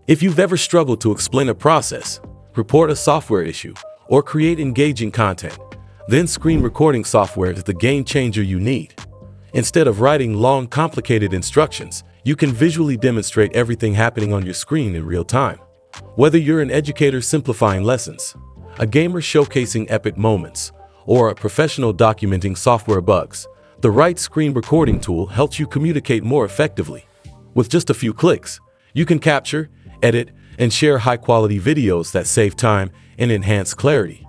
If you've ever struggled to explain a process, report a software issue, or create engaging content, then screen recording software is the game changer you need. Instead of writing long, complicated instructions, you can visually demonstrate everything happening on your screen in real time. Whether you're an educator simplifying lessons, a gamer showcasing epic moments, or a professional documenting software bugs, the right screen recording tool helps you communicate more effectively. With just a few clicks, you can capture, edit, and share high-quality videos that save time and enhance clarity.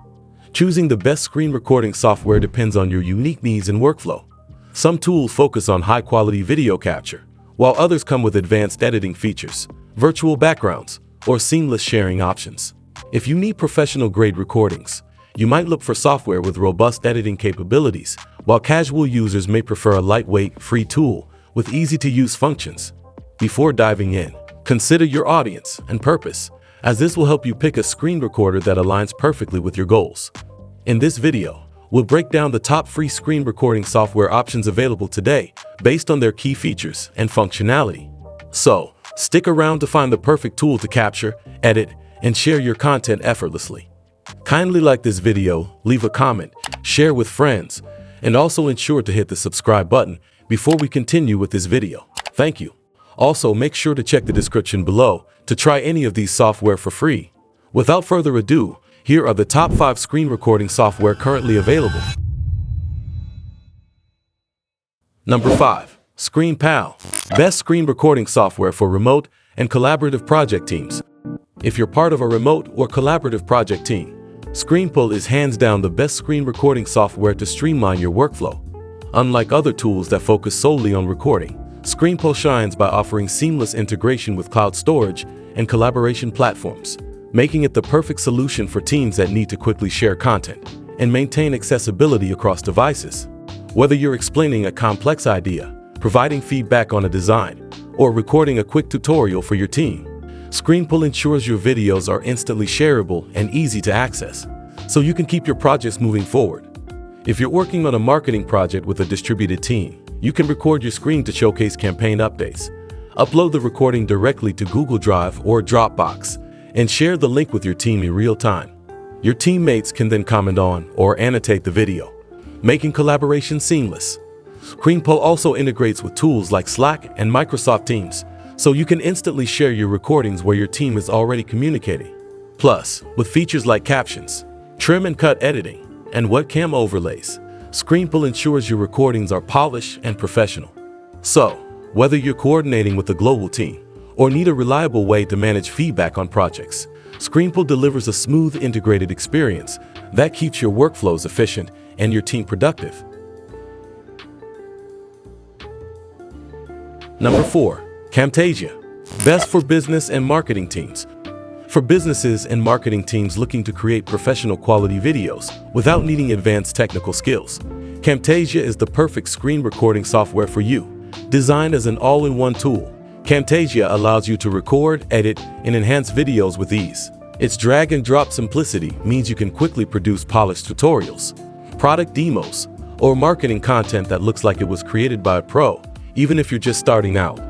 Choosing the best screen recording software depends on your unique needs and workflow. Some tools focus on high-quality video capture, while others come with advanced editing features, virtual backgrounds, or seamless sharing options. If you need professional-grade recordings, you might look for software with robust editing capabilities, while casual users may prefer a lightweight, free tool with easy-to-use functions. Before diving in, consider your audience and purpose, as this will help you pick a screen recorder that aligns perfectly with your goals. In this video, we'll break down the top free screen recording software options available today based on their key features and functionality. So, stick around to find the perfect tool to capture, edit, and share your content effortlessly. Kindly like this video, leave a comment, share with friends, and also ensure to hit the subscribe button before we continue with this video. Thank you. Also, make sure to check the description below to try any of these software for free. Without further ado, here are the top 5 screen recording software currently available. Number 5. Screenpal. Best screen recording software for remote and collaborative project teams. If you're part of a remote or collaborative project team, Screenpal is hands down the best screen recording software to streamline your workflow. Unlike other tools that focus solely on recording, Screenpal shines by offering seamless integration with cloud storage and collaboration platforms, making it the perfect solution for teams that need to quickly share content and maintain accessibility across devices. Whether you're explaining a complex idea, providing feedback on a design, or recording a quick tutorial for your team, Screenpal ensures your videos are instantly shareable and easy to access, so you can keep your projects moving forward. If you're working on a marketing project with a distributed team, you can record your screen to showcase campaign updates, upload the recording directly to Google Drive or Dropbox, and share the link with your team in real time. Your teammates can then comment on or annotate the video, making collaboration seamless. Screenpal also integrates with tools like Slack and Microsoft Teams, so you can instantly share your recordings where your team is already communicating. Plus, with features like captions, trim and cut editing, and webcam overlays, Screenpal ensures your recordings are polished and professional. So, whether you're coordinating with a global team or need a reliable way to manage feedback on projects, Screenpal delivers a smooth, integrated experience that keeps your workflows efficient and your team productive. Number 4. Camtasia. Best for business and marketing teams. For businesses and marketing teams looking to create professional quality videos without needing advanced technical skills, Camtasia is the perfect screen recording software for you. Designed as an all-in-one tool, Camtasia allows you to record, edit, and enhance videos with ease. Its drag-and-drop simplicity means you can quickly produce polished tutorials, product demos, or marketing content that looks like it was created by a pro, even if you're just starting out.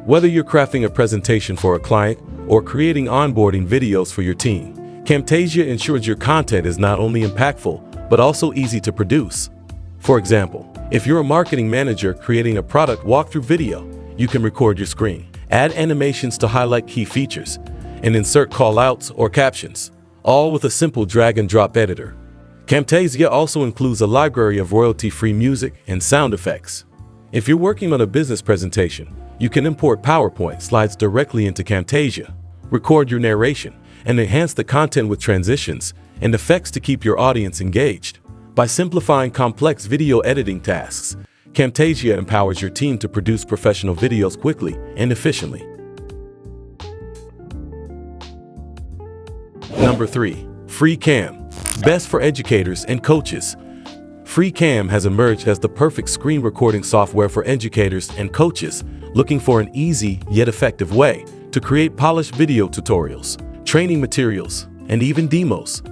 Whether you're crafting a presentation for a client or creating onboarding videos for your team, Camtasia ensures your content is not only impactful, but also easy to produce. For example, if you're a marketing manager creating a product walkthrough video, you can record your screen, add animations to highlight key features, and insert callouts or captions, all with a simple drag-and-drop editor. Camtasia also includes a library of royalty-free music and sound effects. If you're working on a business presentation, you can import PowerPoint slides directly into Camtasia, record your narration, and enhance the content with transitions and effects to keep your audience engaged. By simplifying complex video editing tasks, Camtasia empowers your team to produce professional videos quickly and efficiently. Number 3. FreeCam. Best for educators and coaches. FreeCam has emerged as the perfect screen recording software for educators and coaches looking for an easy yet effective way to create polished video tutorials, training materials, and even demos.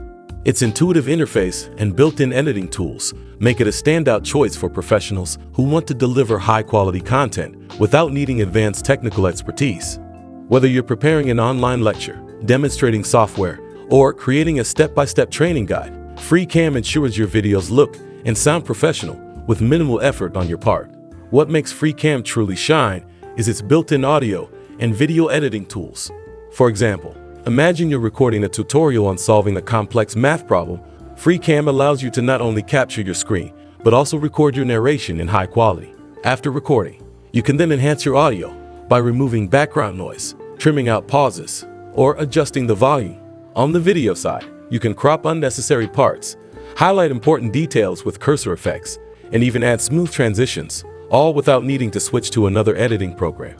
Its intuitive interface and built-in editing tools make it a standout choice for professionals who want to deliver high-quality content without needing advanced technical expertise. Whether you're preparing an online lecture, demonstrating software, or creating a step-by-step training guide, FreeCam ensures your videos look and sound professional with minimal effort on your part. What makes FreeCam truly shine is its built-in audio and video editing tools. For example, imagine you're recording a tutorial on solving a complex math problem. FreeCam allows you to not only capture your screen, but also record your narration in high quality. After recording, you can then enhance your audio by removing background noise, trimming out pauses, or adjusting the volume. On the video side, you can crop unnecessary parts, highlight important details with cursor effects, and even add smooth transitions, all without needing to switch to another editing program.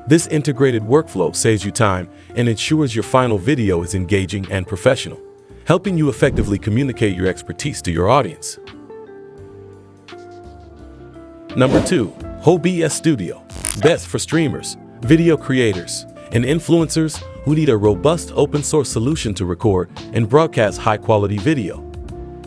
This integrated workflow saves you time and ensures your final video is engaging and professional, helping you effectively communicate your expertise to your audience. Number 2. OBS Studio. Best for streamers, video creators, and influencers who need a robust open-source solution to record and broadcast high-quality video.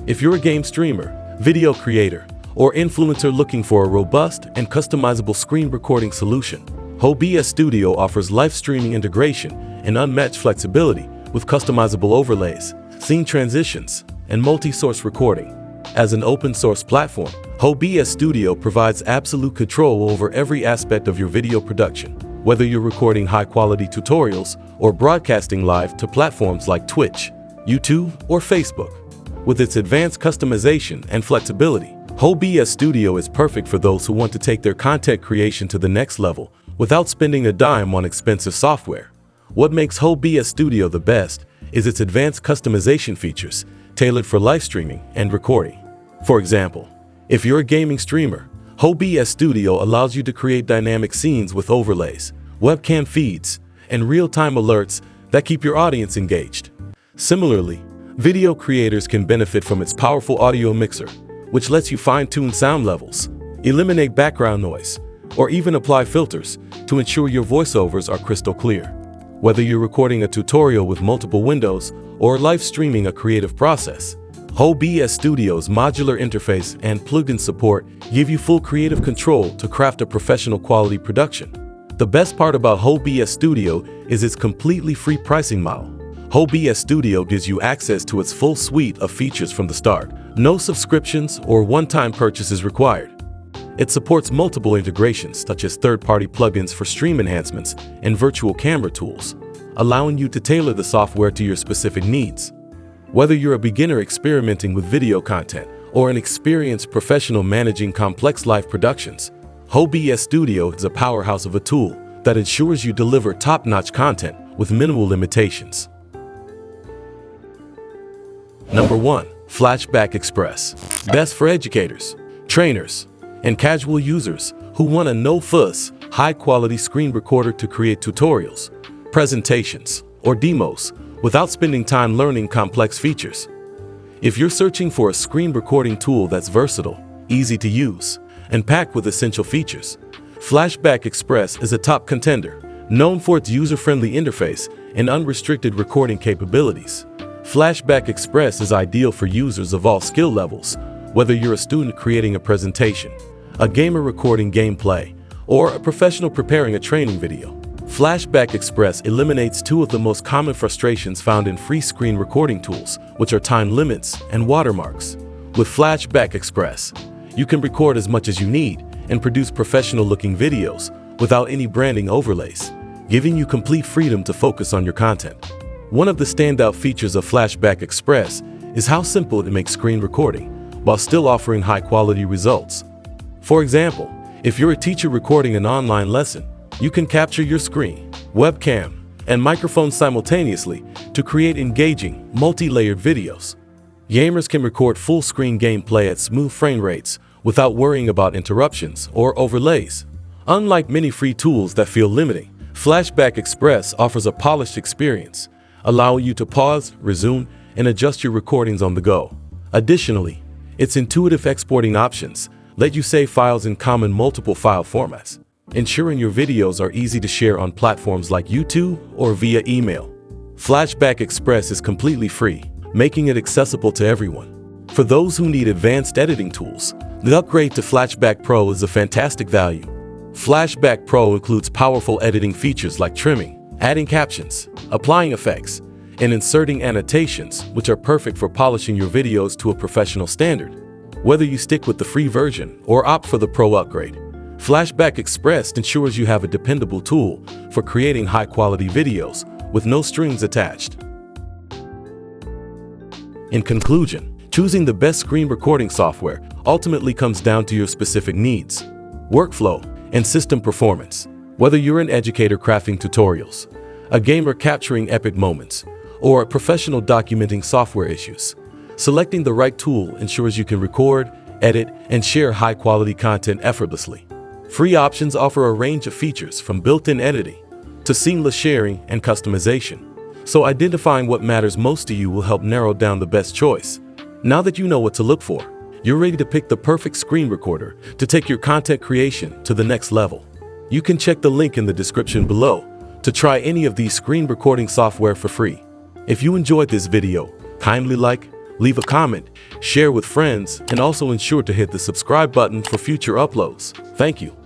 If you're a game streamer, video creator, or influencer looking for a robust and customizable screen recording solution, OBS Studio offers live streaming integration and unmatched flexibility with customizable overlays, scene transitions, and multi-source recording. As an open-source platform, OBS Studio provides absolute control over every aspect of your video production, whether you're recording high-quality tutorials or broadcasting live to platforms like Twitch, YouTube, or Facebook. With its advanced customization and flexibility, OBS Studio is perfect for those who want to take their content creation to the next level without spending a dime on expensive software. What makes OBS Studio the best is its advanced customization features tailored for live streaming and recording. For example, if you're a gaming streamer, OBS Studio allows you to create dynamic scenes with overlays, webcam feeds, and real-time alerts that keep your audience engaged. Similarly, video creators can benefit from its powerful audio mixer, which lets you fine-tune sound levels, eliminate background noise, or even apply filters to ensure your voiceovers are crystal clear. Whether you're recording a tutorial with multiple windows or live streaming a creative process, OBS Studio's modular interface and plugin support give you full creative control to craft a professional quality production. The best part about OBS Studio is its completely free pricing model. OBS Studio gives you access to its full suite of features from the start. No subscriptions or one-time purchases required. It supports multiple integrations such as third-party plugins for stream enhancements and virtual camera tools, allowing you to tailor the software to your specific needs. Whether you're a beginner experimenting with video content or an experienced professional managing complex live productions, OBS Studio is a powerhouse of a tool that ensures you deliver top-notch content with minimal limitations. Number 1. FlashBack Express. Best for educators, trainers, and casual users who want a no-fuss, high-quality screen recorder to create tutorials, presentations, or demos without spending time learning complex features. If you're searching for a screen recording tool that's versatile, easy to use, and packed with essential features, FlashBack Express is a top contender, known for its user-friendly interface and unrestricted recording capabilities. FlashBack Express is ideal for users of all skill levels, whether you're a student creating a presentation, a gamer recording gameplay, or a professional preparing a training video. FlashBack Express eliminates two of the most common frustrations found in free screen recording tools, which are time limits and watermarks. With FlashBack Express, you can record as much as you need and produce professional-looking videos without any branding overlays, giving you complete freedom to focus on your content. One of the standout features of FlashBack Express is how simple it makes screen recording, while still offering high-quality results. For example, if you're a teacher recording an online lesson, you can capture your screen, webcam, and microphone simultaneously to create engaging, multi-layered videos. Gamers can record full-screen gameplay at smooth frame rates without worrying about interruptions or overlays. Unlike many free tools that feel limiting, FlashBack Express offers a polished experience, allowing you to pause, resume, and adjust your recordings on the go. Additionally, its intuitive exporting options let you save files in common multiple file formats, ensuring your videos are easy to share on platforms like YouTube or via email. FlashBack Express is completely free, making it accessible to everyone. For those who need advanced editing tools, the upgrade to FlashBack Pro is a fantastic value. FlashBack Pro includes powerful editing features like trimming, adding captions, applying effects, and inserting annotations, which are perfect for polishing your videos to a professional standard. Whether you stick with the free version or opt for the Pro upgrade, FlashBack Express ensures you have a dependable tool for creating high-quality videos with no strings attached. In conclusion, choosing the best screen recording software ultimately comes down to your specific needs, workflow, and system performance. Whether you're an educator crafting tutorials, a gamer capturing epic moments, or a professional documenting software issues, selecting the right tool ensures you can record, edit, and share high-quality content effortlessly. Free options offer a range of features from built-in editing to seamless sharing and customization. So identifying what matters most to you will help narrow down the best choice. Now that you know what to look for, you're ready to pick the perfect screen recorder to take your content creation to the next level. You can check the link in the description below to try any of these screen recording software for free. If you enjoyed this video, kindly like, leave a comment, share with friends, and also ensure to hit the subscribe button for future uploads. Thank you.